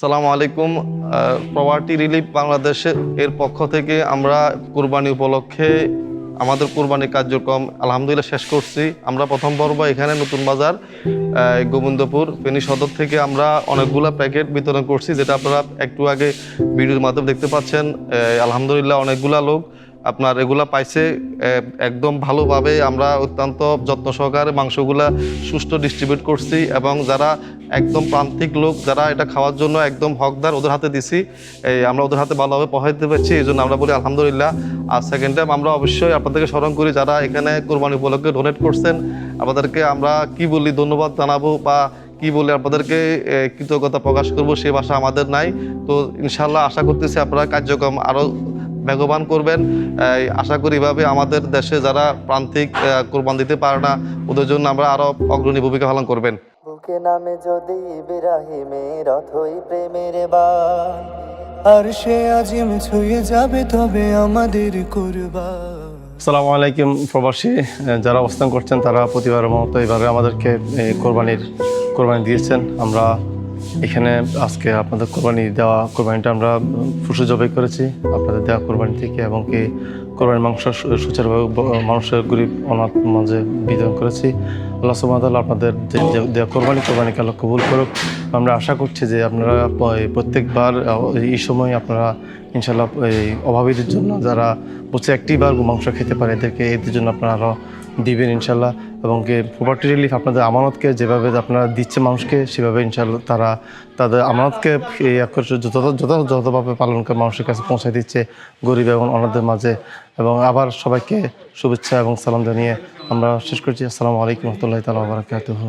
সালামু আলাইকুম। Poverty relief Bangladesh এর পক্ষ থেকে আমরা কোরবানি উপলক্ষে আমাদের কোরবানি কার্যক্রম আলহামদুলিল্লাহ শেষ করছি। আমরা প্রথম পর্ব এখানে নতুন বাজার গোবিন্দপুর ফেনী সদর থেকে আমরা অনেকগুলো প্যাকেট বিতরণ করছি, যেটা আপনারা একটু আগে ভিডিওর মাধ্যমে দেখতে পাচ্ছেন। আলহামদুলিল্লাহ অনেকগুলা লোক আপনার এগুলা পাইছে একদম ভালোভাবে। আমরা অত্যন্ত যত্ন সহকারে মাংসগুলা সুষ্ঠু ডিস্ট্রিবিউট করছি এবং যারা একদম প্রান্তিক লোক যারা এটা খাওয়ার জন্য একদম হকদার ওদের হাতে দিছি, আমরা ওদের হাতে ভালোভাবে পৌঁছাতে পারছি, এই জন্য আমরা বলি আলহামদুলিল্লাহ। আর সেকেন্ড টাইম আমরা অবশ্যই আপনাদেরকে স্মরণ করি যারা এখানে কোরবানি উপলক্ষে ডোনেট করছেন, আপনাদেরকে আমরা কি বলি ধন্যবাদ জানাবো বা কি বলে আপনাদেরকে কৃতজ্ঞতা প্রকাশ করব সে ভাষা আমাদের নাই। তো ইনশাল্লাহ আশা করতেছি আপনারা কার্যক্রম আরও বেগবান করবেন। আশা করি এভাবে আমাদের দেশে যারা প্রান্তিক কোরবান দিতে পারে না ওদের জন্য আমরা আরো অগ্রণী ভূমিকা পালন করবেন। বুকে নামে যদি ইব্রাহিমের অথই প্রেমের বান, আর সে আজিম ছুঁয়ে যাবে তবে আমাদের কুরবান। আসসালামু আলাইকুম। প্রবাসী যারা অবস্থান করছেন তারা প্রতিবারের মতো এইভাবে আমাদেরকে কোরবানি দিয়েছেন। আমরা এখানে আজকে আপনাদের কোরবানিটা আমরা পশু জবাই করেছি আপনাদের দেওয়া কোরবানি থেকে, এবং কি কোরবানির মাংস সুচারুভাবে মানুষের গরিব অনাথ মাঝে বিতরণ করেছি। আল্লাহ সুবহানাহু ওয়া তাআলা আপনাদের দেওয়া কোরবানিকে আল্লাহ কবুল করুক। আমরা আশা করছি যে আপনারা প্রত্যেকবার এই সময় আপনারা ইনশাল্লাহ এই অভাবীদের জন্য যারা বলছে একটি বার মাংস খেতে পারে এদের জন্য আপনারা আরও দিবেন ইনশাল্লাহ। এবং কি প্রপার্টি রিলিফ আপনাদের আমানতকে যেভাবে আপনারা দিচ্ছে মানুষকে সেভাবে ইনশাল্লাহ তারা তাদের আমানতকে যথাযথভাবে পালন করে মানুষের কাছে পৌঁছে দিচ্ছে গরিব এবং অনাথদের মাঝে। এবং আবার সবাইকে শুভেচ্ছা এবং সালাম জানিয়ে আমরা শেষ করছি। আসসালামু আলাইকুম ওয়া রাহমাতুল্লাহি ওয়া বারাকাতুহু।